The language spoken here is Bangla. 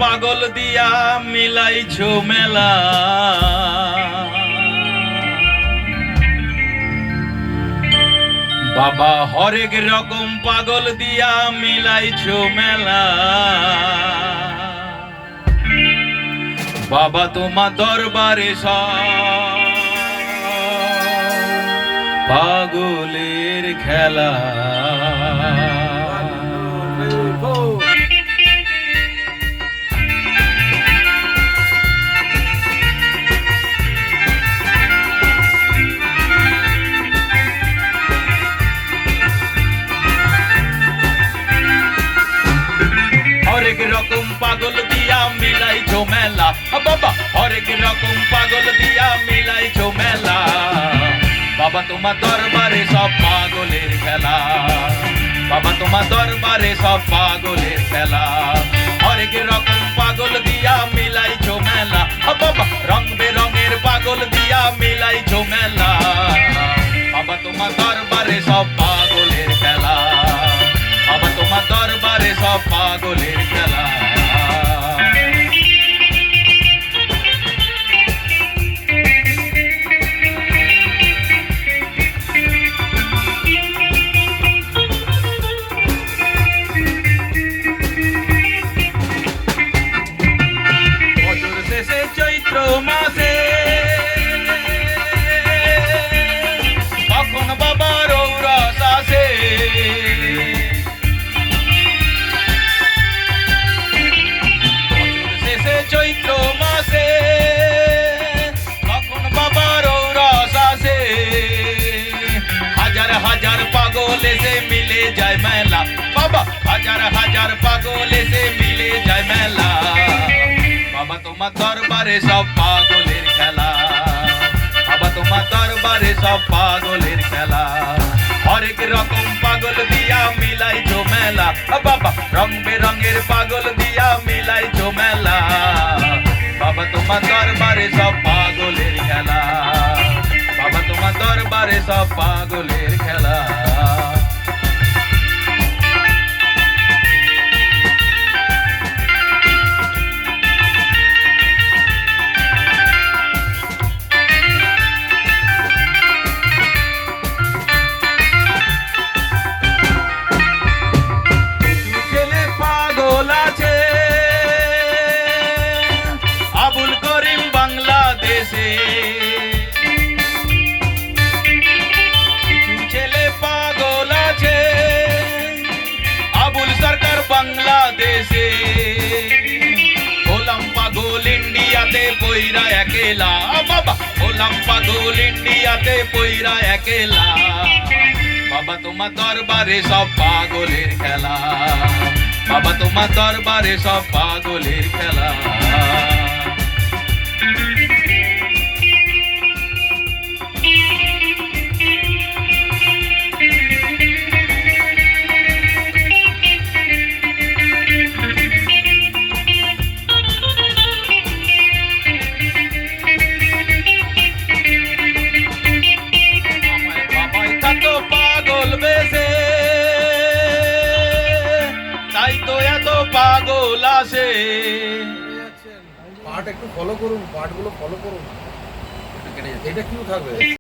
পাগল দিয়া মিলাইছো মেলা, বাবা হরেক রকম পাগল দিয়া মিলাইছো মেলা। বাবা তোমার দরবারে সব পাগলের খেলা। হরেক রকম পাগল দিয়া মিলাইছো মেলা, বাবা হরেক রকম পাগল দিয়া মিলাইছো মেলা। বাবা তোমার দরবারে সব পাগলের খেলা, বাবা তোমার দরবারে সব পাগলের খেলা। হরেক রকম পাগল দিয়া মিলাইছো মেলা, বাবা রং বেরঙের পাগল দিয়া মিলাইছো মেলা। বাবা তোমার দরবারে সব পাগলের খেলা, বাবা তোমার দরবারে সব পাগলের খেলা। বছর শেষে চৈত্র মাসে তখন বাবার ঔরস আসে, চৈত্র মাসে তখন বাবার ঔরস আসে। হাজার হাজার পাগল এসে মিলে যায় মেলা, বাবা হাজার হাজার পাগল এসে মিলে যায় মেলা। বাবা তোমার দরবারে সব পাগলের খেলা, বাবা তোমার দরবারে সব পাগলের খেলা। হরেক রকম পাগল দিয়া মিলাইছো মেলা, বাবা রং বেরঙের পাগল দিয়া মিলাইছো মেলা। বাবা তোমার দরবারে সব পাগলের খেলা, বাবা তোমার দরবারে সব পাগলের খেলা। আবুল করিম বাংলাদেশে, কিছু ছেলে পাগল আছে আবুল সরকার বাংলাদেশে। হলাম পাগল ইন্ডিয়াতে পইরা একেলা, বাবা হলাম পাগল ইন্ডিয়াতে পইরা একেলা। বাবা তোমার দরবারে সব পাগলের খেলা, বাবা তোমার দরবারে সব পাগলের খেলা। বাবাই থাকতো পাগল বেশে, তাই তো এত পাগল আসে। পার্ট একটু ফলো করুন, পার্টগুলো ফলো করুন, এটা কি থাকবে।